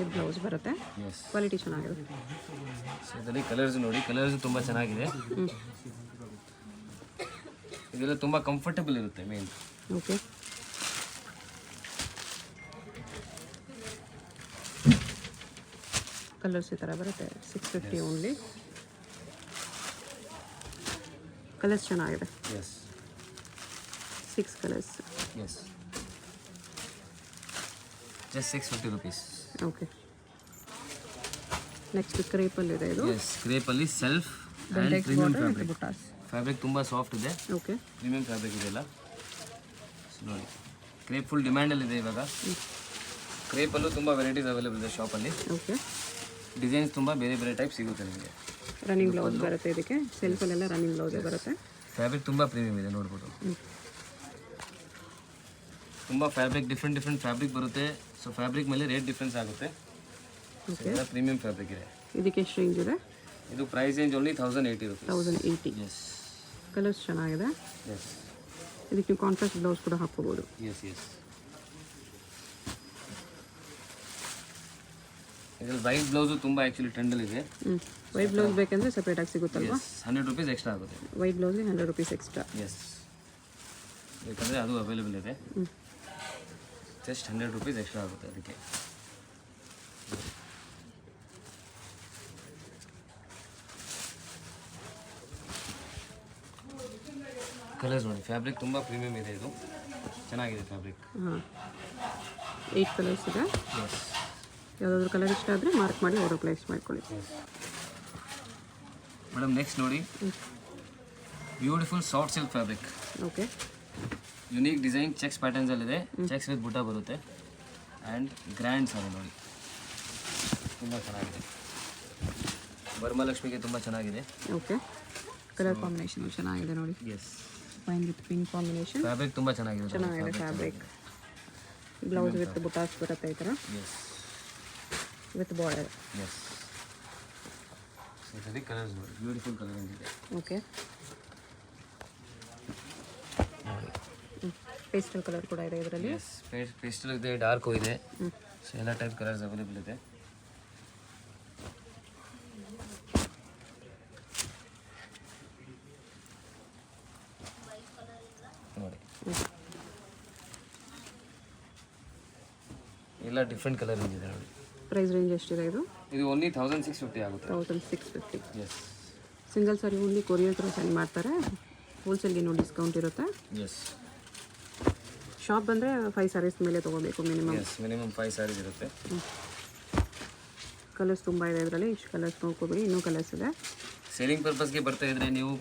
ಇದು ಬ್ಲೌಸ್ ಬರುತ್ತೆ. ಎಸ್, ಕ್ವಾಲಿಟಿ ಚೆನ್ನಾಗಿದೆ. ಸೊ ಇದರಲ್ಲಿ ಕಲರ್ಸ್ ನೋಡಿ, ಕಲರ್ಸ್ ತುಂಬ ಚೆನ್ನಾಗಿದೆ. ಇದೆಲ್ಲ ತುಂಬ ಕಂಫರ್ಟಬಲ್ ಇರುತ್ತೆ ಮೇನ್. ಓಕೆ, ಕಲರ್ಸ್ ಈ ಥರ ಬರುತ್ತೆ. 650 ಓನ್ಲಿ. ಕಲರ್ಸ್ ಚೆನ್ನಾಗಿದೆ. Yes, 6 colours. Yes, just 650 rupees. Okay, next ಕ್ರೇಪಲ್ಲಿ ಇದೆ ಇದು. ಎಸ್, ಕ್ರೇಪಲ್ಲಿ self and Bentex premium border fabric. ಬುಟಾಸ್. ಫ್ಯಾಬ್ರಿಕ್ ತುಂಬ ಸಾಫ್ಟ್ ಇದೆ, ಓಕೆ, ಪ್ರೀಮಿಯಂ ಫ್ಯಾಬ್ರಿಕ್ ಇದೆಲ್ಲ. ಸೊ ನೋಡಿ, ಕ್ರೇಪ್ ಫುಲ್ ಡಿಮ್ಯಾಂಡಲ್ಲಿದೆ ಇವಾಗ. ಕ್ರೇಪಲ್ಲೂ ತುಂಬ ವೆರೈಟೀಸ್ ಅವೈಲೇಬಲ್ ಇದೆ ಶಾಪಲ್ಲಿ. ಓಕೆ, ಡಿಸೈನ್ಸ್ ತುಂಬ ಬೇರೆ ಬೇರೆ ಟೈಪ್ ಸಿಗುತ್ತೆ ನಿಮಗೆ. ರನ್ನಿಂಗ್ ಬ್ಲೌಸ್ ಬರುತ್ತೆ ಇದಕ್ಕೆ. ಸೆಲ್ಫಲ್ಲೆಲ್ಲ ರನ್ನಿಂಗ್ ಬ್ಲೌಸೇ ಬರುತ್ತೆ. ಫ್ಯಾಬ್ರಿಕ್ ತುಂಬ ಪ್ರೀಮಿಯಂ ಇದೆ ನೋಡ್ಬೋದು. ತುಂಬ ಫ್ಯಾಬ್ರಿಕ್ ಡಿಫ್ರೆಂಟ್ ಫ್ಯಾಬ್ರಿಕ್ ಬರುತ್ತೆ. ಸೊ ಫ್ಯಾಬ್ರಿಕ್ ಮೇಲೆ ರೇಟ್ ಡಿಫ್ರೆನ್ಸ್ ಆಗುತ್ತೆ. ಪ್ರೀಮಿಯಂ ಫ್ಯಾಬ್ರಿಕ್ ಇದೆ. ಇದಕ್ಕೆ ಎಷ್ಟು ರೇಂಜ್ ಇದೆ? ಇದು price range only 1080 rupees. 1080. Yes, colours ಚೆನ್ನಾಗಿದೆ. ಎಸ್, ಇದಕ್ಕೆ ನೀವು ಕಾಂಟ್ರಾಸ್ಟ್ ಬ್ಲೌಸ್ ಕೂಡ ಹಾಕೋಬೋದು. Yes, yes. ಇದರಲ್ಲಿ ವೈಟ್ ಬ್ಲೌಸು ತುಂಬ ಆ್ಯಕ್ಚುಲಿ ಟ್ರೆಂಡಲ್ಲಿದೆ. ವೈಟ್ ಬ್ಲೌಸ್ ಬೇಕಂದರೆ ಸಪ್ರೇಟಾಗಿ ಸಿಗುತ್ತಲ್ವಾ? 100 rupees ಎಕ್ಸ್ಟ್ರಾ ಆಗುತ್ತೆ. ವೈಟ್ ಬ್ಲೌಸ್ಗೆ 100 rupees ಎಕ್ಸ್ಟ್ರಾ. ಎಸ್, ಬೇಕಂದರೆ ಅದು ಅವೈಲೇಬಲ್ ಇದೆ. ಜಸ್ಟ್ 100 rupees ಎಕ್ಸ್ಟ್ರಾ ಆಗುತ್ತೆ ಅದಕ್ಕೆ. ಕಲರ್ಸ್ ನೋಡಿ, ಫ್ಯಾಬ್ರಿಕ್ ತುಂಬ ಪ್ರೀಮಿಯಂ ಇದೆ, ಇದು ಚೆನ್ನಾಗಿದೆ ಫ್ಯಾಬ್ರಿಕ್. ಹಾಂ, 8 ಕಲರ್ಸ್ ಇದೆ. ಎಸ್, ಯಾವುದಾದ್ರೂ ಕಲರ್ ಇಷ್ಟ ಆದರೆ ಮಾರ್ಕ್ ಮಾಡಿ ಆರ್ಡರ್ ಪ್ಲೇಸ್ ಮಾಡ್ಕೊಳ್ಳಿ. ಮೇಡಮ್, ನೆಕ್ಸ್ಟ್ ನೋಡಿ, beautiful soft silk fabric. Okay, unique design, checks ಪ್ಯಾಟರ್ನ್ಸಲ್ಲಿದೆ. ಚೆಕ್ಸ್ ವಿತ್ ಬುಟ್ಟ ಬರುತ್ತೆ ಆ್ಯಂಡ್ ಗ್ರ್ಯಾಂಡ್ ಸಾರಿ ನೋಡಿ, ತುಂಬ ಚೆನ್ನಾಗಿದೆ. ವರಮಹಾಲಕ್ಷ್ಮಿಗೆ ತುಂಬ ಚೆನ್ನಾಗಿದೆ. ಓಕೆ, ಕಲರ್ ಕಾಂಬಿನೇಷನ್ ಚೆನ್ನಾಗಿದೆ ನೋಡಿ. Yes, fine with pink combination. Fabric ತುಂಬ ಚೆನ್ನಾಗಿದೆ. ಚೆನ್ನಾಗಿದೆ ಫ್ಯಾಬ್ರಿಕ್. ಬ್ಲೌಸ್ ವಿತ್ ಬುಟಾಸ್ ಬರುತ್ತೆ ಈ ಥರ. Yes, with border. ಎಸ್, ಇದರಲ್ಲಿ ಕಲರ್ಸ್ ನೋಡಿ, ಬ್ಯೂಟಿಫುಲ್ ಕಲರ್ ಇದೆ. ಓಕೆ, ಪೇಸ್ಟಲ್ ಕಲರ್ ಕೂಡ ಇದೆ ಇದರಲ್ಲಿ. ಎಸ್, ಪೇಸ್ಟಲ್ ಇದೆ, ಡಾರ್ಕು ಇದೆ. ಸೊ ಎಲ್ಲ ಟೈಪ್ ಕಲರ್ಸ್ ಅವೈಲೇಬಲ್ ಇದೆ. ನೋಡಿ, ಎಲ್ಲ ಡಿಫ್ರೆಂಟ್ ಕಲರ್ ಇದೆ ನೋಡಿ. ಪ್ರೈಸ್ ರೇಂಜ್ ಎಷ್ಟಿದೆ ಇದು? ಇದು ಓನ್ಲಿ 1650 ಆಗುತ್ತೆ. 1650. S, single sari only courier through send ಮಾಡ್ತಾರೆ. ಹೋಲ್ಸೇಲ್ಗೆ ಇನ್ನೂ ಡಿಸ್ಕೌಂಟ್ ಇರುತ್ತೆ. ಎಸ್. ಶಾಪ್ ಬಂದರೆ 5 ಸ್ಯಾರೀಸ್ ಮೇಲೆ ತೊಗೋಬೇಕು ಮಿನಿಮಮ್. ಎಸ್, ಮಿನಿಮಮ್ 5 ಸ್ಯಾರೀಸ್ ಇರುತ್ತೆ. ಕಲರ್ಸ್ ತುಂಬ ಇದೆ ಇದರಲ್ಲಿ. ಇಷ್ಟು ಕಲರ್ಸ್ ನೋಡ್ಕೋಬೇಡಿ, ಇನ್ನೂ ಕಲರ್ಸ್ ಇದೆ. ಸೇಲಿಂಗ್ ಪರ್ಪಸ್ಗೆ ಬರ್ತಾ ಇದ್ರೆ ನೀವು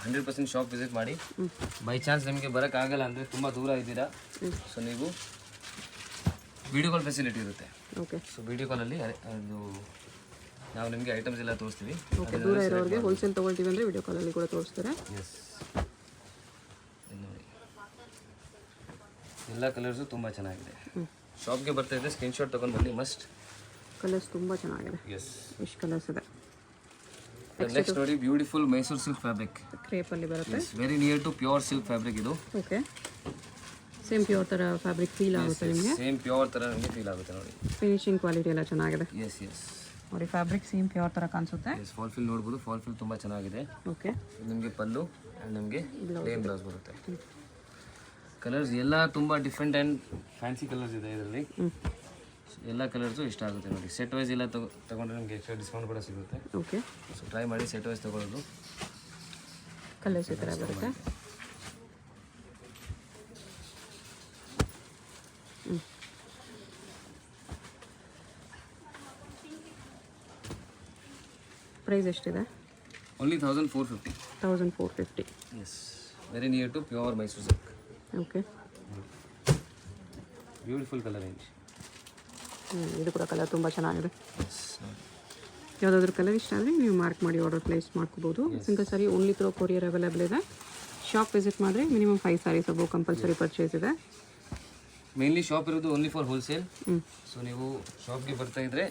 100% ಶಾಪ್ ವಿಸಿಟ್ ಮಾಡಿ. ಬೈ ಚಾನ್ಸ್ ನಿಮಗೆ ಬರೋಕ್ಕಾಗಲ್ಲ ಅಂದರೆ ತುಂಬ ದೂರ ಇದ್ದೀರಾ, ಸೊ ನೀವು ವಿಡಿಯೋ ಕಾಲ್ ಫೆಸಿಲಿಟಿ ಇರುತ್ತೆ. ಓಕೆ. ಸೊ ವಿಡಿಯೋ ಕಾಲಲ್ಲಿ ಅದು ನಾವು ನಿಮಗೆ ಐಟಮ್ಸ್ ಎಲ್ಲ ತೋರಿಸ್ತೀವಿ. ಓಕೆ. ದೂರ ಇರೋರಿಗೆ ಹೋಲ್ಸೇಲ್ ತೊಗೊಳ್ತೀವಿ ಅಂದರೆ ವಿಡಿಯೋ ಕಾಲಲ್ಲಿ ಕೂಡ ತೋರಿಸ್ತಾರೆ. ಎಸ್, ನೋಡಿ ಎಲ್ಲ ಕಲರ್ಸು ತುಂಬ ಚೆನ್ನಾಗಿದೆ. ಶಾಪ್ಗೆ ಬರ್ತಾ ಇದ್ದರೆ ಸ್ಕ್ರೀನ್ಶಾಟ್ ತೊಗೊಂಡು ಬನ್ನಿ ಮಸ್ಟ್. ಕಲರ್ಸ್ ತುಂಬ ಚೆನ್ನಾಗಿದೆ. ಎಸ್, ಇಷ್ಟು ಕಲರ್ಸ್ ಇದೆ. ನೆಕ್ಸ್ಟ್ ನೋಡಿ, ಬ್ಯೂಟಿಫುಲ್ ಮೈಸೂರು ಸಿಲ್ಕ್ ಫ್ಯಾಬ್ರಿಕ್. ಕ್ರೇಪಲ್ಲಿ ಬರುತ್ತೆ. Very near to pure silk fabric ಇದು. ಓಕೆ. ಸೇಮ್ ಪ್ಯೂರ್ ಥರ ಫ್ಯಾಬ್ರಿಕ್ ಫೀಲ್ ಆಗುತ್ತೆ ನಿಮಗೆ. ಸೇಮ್ ಪ್ಯೂರ್ ಥರ ನಿಮಗೆ ಫೀಲ್ ಆಗುತ್ತೆ ನೋಡಿ. ಫಿನಿಶಿಂಗ್ ಕ್ವಾಲಿಟಿ ಎಲ್ಲ ಚೆನ್ನಾಗಿದೆ. ಎಸ್ ಎಸ್, ನೋಡಿ ಫ್ಯಾಬ್ರಿಕ್ ಸೇಮ್ ಪ್ಯೂರ್ ಥರ ಕಾಣಿಸುತ್ತೆ. ಎಸ್, ಫಾಲ್ ಫಿಲ್ ನೋಡ್ಬೋದು. ಫಾಲ್ ಫಿಲ್ ತುಂಬ ಚೆನ್ನಾಗಿದೆ. ಓಕೆ. ನಿಮಗೆ ಪಲ್ಲು ಆ್ಯಂಡ್ ನಿಮಗೆ ಪ್ಲೇನ್ ಬ್ಲೌಸ್ ಬರುತ್ತೆ. ಕಲರ್ಸ್ ಎಲ್ಲ ತುಂಬ ಡಿಫ್ರೆಂಟ್ ಆ್ಯಂಡ್ ಫ್ಯಾನ್ಸಿ ಕಲರ್ಸ್ ಇದೆ ಇದರಲ್ಲಿ. ಎಲ್ಲ ಕಲರ್ಸು ಇಷ್ಟ ಆಗುತ್ತೆ ನೋಡಿ. ಸೆಟ್ ವೈಸ್ ಎಲ್ಲ ತಗೊಂಡ್ರೆ ನಿಮಗೆ ಎಕ್ಸ್ಟ್ರಾ ಡಿಸ್ಕೌಂಟ್ ಕೂಡ ಸಿಗುತ್ತೆ. ಓಕೆ. ಸೊ ಟ್ರೈ ಮಾಡಿ ಸೆಟ್ ವೈಸ್ ತೊಗೊಳ್ಳೋದು. ಕಲರ್ಸ್ ಈ ಥರ ಬರುತ್ತೆ. ಪ್ರೈಸ್ ಎಷ್ಟಿದೆ? Only 1450. 1450. Yes, very near to pure Mysore silk. Okay. Beautiful colour range. ಇದು ಕೂಡ ಕಲರ್ ತುಂಬ ಚೆನ್ನಾಗಿದೆ. ಎಸ್, ಯಾವುದಾದ್ರೂ ಕಲರ್ ಇಷ್ಟ ಆದರೆ ನೀವು ಮಾರ್ಕ್ ಮಾಡಿ ಆರ್ಡರ್ ಪ್ಲೇಸ್ ಮಾಡ್ಕೋಬೋದು. Single sari only through courier available ಇದೆ. ಶಾಪ್ ವಿಸಿಟ್ ಮಾಡಿದ್ರೆ ಮಿನಿಮಮ್ 5 ಸ್ಯಾರೀಸ್ ಒಬ್ಬರು ಕಂಪಲ್ಸರಿ ಪರ್ಚೇಸ್ ಇದೆ. ಮೇನ್ಲಿ ಶಾಪ್ ಇರೋದು ಓನ್ಲಿ ಫಾರ್ ಹೋಲ್ಸೇಲ್. ಸೊ ನೀವು ಶಾಪ್ಗೆ ಬರ್ತಾ ಇದ್ರೆ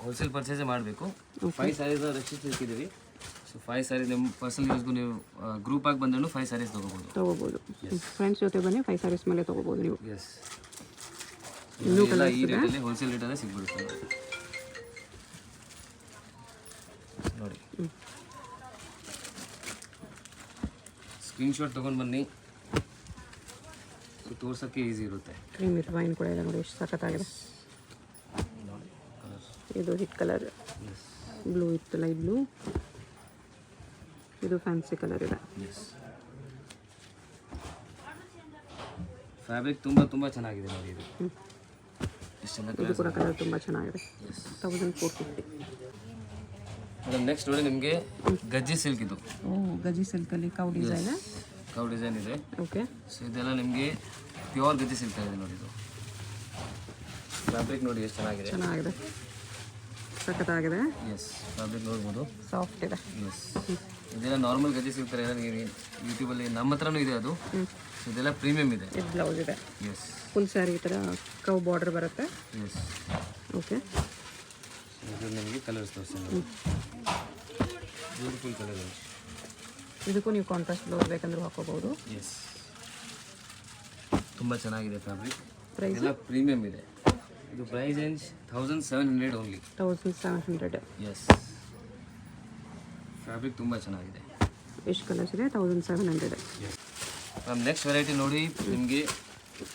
ಹೋಲ್ಸೇಲ್ ಪರ್ಚೇಸೇ ಮಾಡಬೇಕು. 5 ಸ್ಯಾರೀಸ್ ರೆಸ್ಟ್ರಿಕ್ಟ್ ಇಟ್ಟಿದ್ದೀವಿ. ಸೊ 5 ಸ್ಯಾರೀಸ್ ನಿಮ್ಮ ಪರ್ಸನಲ್ ಯೂಸ್ಗೂ ನೀವು ಗ್ರೂಪ್ ಆಗಿ ಬಂದ್ರೂ 5 ಸ್ಯಾರೀಸ್ ತೊಗೋಬೋದು. ಫ್ರೆಂಡ್ಸ್ ಜೊತೆ ಬನ್ನಿ, 5 ಸ್ಯಾರೀಸ್ ಮೇಲೆ ತೊಗೋಬೋದು ನೀವು. ಎಸ್, ಇನ್ನೂ ಕಲರ್ ಈ ರೇಟಲ್ಲಿ ಹೋಲ್ಸೇಲ್ ರೇಟಲ್ಲೇ ಸಿಗ್ಬಿಡುತ್ತೆ ನೋಡಿ. ಸ್ಕ್ರೀನ್ಶಾಟ್ ತೊಗೊಂಡು ಬನ್ನಿ, ಸೊ ತೋರ್ಸೋಕ್ಕೆ ಈಸಿ ಇರುತ್ತೆ. ಕ್ರೀಮ್ ವಿತ್ ವೈನ್ ಕೂಡ ಇದೆ ನೋಡಿ, ಎಷ್ಟು ಸಖತ್ತಾಗಿದೆ. ನೋಡಿ ಕಲರ್ಸ್. ಇದು ಹಿಟ್ ಕಲರ್, ಬ್ಲೂ ಇತ್ತು, ಲೈಟ್ ಬ್ಲೂ. ಇದು ಫ್ಯಾನ್ಸಿ ಕಲರ್ ಇದೆ. ಎಸ್, ಫ್ಯಾಬ್ರಿಕ್ ತುಂಬ ಚೆನ್ನಾಗಿದೆ ನೋಡಿ. ಇದು ಕೂಡ ಕಲರ್ ತುಂಬ ಚೆನ್ನಾಗಿದೆ. 1450. ಮೇಡಮ್ ನೆಕ್ಸ್ಟ್ ನೋಡಿ ನಿಮಗೆ ಗಜ್ಜಿ ಸಿಲ್ಕ್. ಇದು ಗಜ್ಜಿ ಸಿಲ್ಕಲ್ಲಿ ಕೌ ಡಿಸೈನ್ ಇದೆ. ಓಕೆ. ಸೊ ಇದೆಲ್ಲ ನಿಮಗೆ ಪ್ಯೂರ್ ಗಜ್ಜಿ ಸಿಲ್ಕ್ ಇದೆ ನೋಡಿ. ಇದು ಫ್ಯಾಬ್ರಿಕ್ ನೋಡಿ ಎಷ್ಟು ಚೆನ್ನಾಗಿದೆ. ಸಖತ್ತಾಗಿದೆ. ಎಸ್, ಫ್ಯಾಬ್ರಿಕ್ ನೋಡ್ಬೋದು, ಸಾಫ್ಟ್ ಇದೆ. ಎಸ್, ಇದೆಲ್ಲ ನಾರ್ಮಲ್ ಗಜ್ಜಿ ಸಿಲ್ಕ್ ಥರ ಇದೆ. ನೀವು ಯೂಟ್ಯೂಬಲ್ಲಿ ನಮ್ಮ ಹತ್ರನೂ ಇದೆ ಅದು. ಇದೆಲ್ಲ ಪ್ರೀಮಿಯಂ ಇದೆ. ಇದು ಬ್ಲೌಸ್ ಇದೆ. ಎಸ್, ಫುಲ್ ಸ್ಯಾರಿ ಈ ಥರ ಕೌ ಬಾರ್ಡರ್ ಬರುತ್ತೆ. ಎಸ್. ಓಕೆ. ಇದು ನಿಮಗೆ ಕಲರ್ಸ್ ತೋರಿಸ್ತೀನಿ. Beautiful colour. ಇದಕ್ಕೂ ನೀವು ಕಾಂಟ್ರಾಸ್ಟ್ ಬ್ಲೌಸ್ ಬೇಕಂದ್ರೆ ಹಾಕೋಬಹುದು. ಎಸ್, ತುಂಬ ಚೆನ್ನಾಗಿದೆ ಫ್ಯಾಬ್ರಿಕ್. ಪ್ರೈಸ್ ಎಲ್ಲ ಪ್ರೀಮಿಯಂ ಇದೆ. ಇದು price range 1700 only. 1700. Yes, fabric ತುಂಬ ಚೆನ್ನಾಗಿದೆ. ಎಷ್ಟು ಕಲರ್ಸ್ ಇದೆ? 1700. ಎಸ್ ಮ್ಯಾಮ್, ನೆಕ್ಸ್ಟ್ ವೆರೈಟಿ ನೋಡಿ ನಿಮಗೆ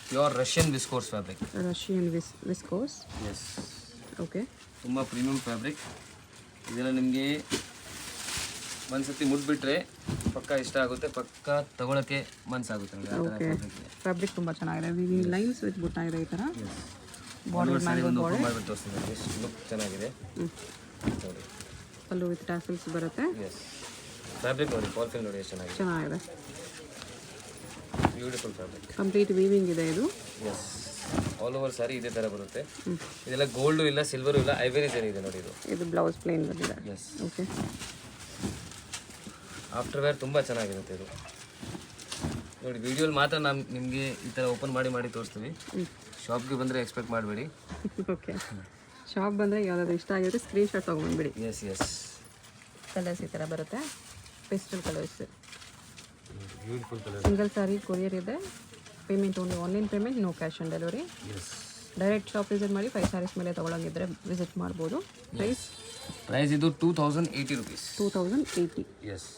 pure Russian viscose fabric. Russian viscose. Yes, okay. ತುಂಬ ಪ್ರೀಮಿಯಂ ಫ್ಯಾಬ್ರಿಕ್. ಇದೆಲ್ಲ ನಿಮಗೆ ಒಂದ್ಸತಿ ಮುಟ್ಬಿಟ್ರೆ ಪಕ್ಕ ಇಷ್ಟ ಆಗುತ್ತೆ, ಪಕ್ಕ ತಗೊಳಕ್ಕೆ ಮನಸ್ಸಾಗುತ್ತೆ ನನಗೆ. ಓಕೆ, ಫ್ಯಾಬ್ರಿಕ್ ತುಂಬ ಚೆನ್ನಾಗಿದೆ. ವಿವಿಂಗ್ ಲೈನ್ಸ್ ವಿತ್ ಬುಟ್ಟಾಗಿದೆ ಈ ಥರ. ಬಾರ್ಡರ್ ಮ್ಯಾಂಗೋ ಬಾರ್ಡರ್ ಮಾಡಿಬಿಟ್ಟು ತೋರಿಸ್ತೀನಿ. ಎಷ್ಟು ಲುಕ್ ಚೆನ್ನಾಗಿದೆ ನೋಡಿ. ಪಲ್ಲು ವಿತ್ ಟ್ಯಾಸಲ್ಸ್ ಬರುತ್ತೆ. ಎಸ್, ಫ್ಯಾಬ್ರಿಕ್ ನೋಡಿ, ಫಾಲ್ ಫಿಲ್ ನೋಡಿ ಎಷ್ಟು ಚೆನ್ನಾಗಿದೆ. Beautiful fabric. ಕಂಪ್ಲೀಟ್ ವೀವಿಂಗ್ ಇದೆ ಇದು. ಎಸ್, ಆಲ್ ಓವರ್ ಸಾರಿ ಇದೇ ಥರ ಬರುತ್ತೆ. ಇದೆಲ್ಲ ಗೋಲ್ಡು ಇಲ್ಲ, ಸಿಲ್ವರು ಇಲ್ಲ, ಐವರಿ ಜರಿ ಇದೆ ನೋಡಿ. ಇದು ಬ್ಲೌಸ್ ಪ್ಲೇನ್ ಬಂದಿದೆ. Yes, okay. ಆಫ್ಟರ್ ವೇರ್ ತುಂಬ ಚೆನ್ನಾಗಿರುತ್ತೆ ಇದು ನೋಡಿ. ವಿಡಿಯೋಲಿ ಮಾತ್ರ ನಾವು ನಿಮಗೆ ಈ ಥರ ಓಪನ್ ಮಾಡಿ ತೋರಿಸ್ತೀವಿ. ಶಾಪ್ಗೆ ಬಂದರೆ ಎಕ್ಸ್ಪೆಕ್ಟ್ ಮಾಡಬೇಡಿ. ಓಕೆ, ಶಾಪ್ ಬಂದರೆ ಯಾವುದಾದ್ರು ಇಷ್ಟ ಆಗಿದ್ರೆ ಸ್ಕ್ರೀನ್ಶಾಟ್ ತೊಗೊಂಡ್ಬಿಡಿ. Yes yes. ಕಲರ್ಸ್ ಈ ಥರ ಬರುತ್ತೆ, pastel colours. Beautiful colour. Single sari courier ಇದೆ. Payment only online payment, no cash on delivery. Yes. Direct shop visit ಮಾಡಿ 5 ಸ್ಯಾರೀಸ್ ಮೇಲೆ ತೊಗೊಳಂಗಿದ್ರೆ ವಿಸಿಟ್ ಮಾಡ್ಬೋದು. ಪ್ರೈಸ್ ಪ್ರೈಸ್ ಇದು 2080 rupees. 2080. ಎಸ್.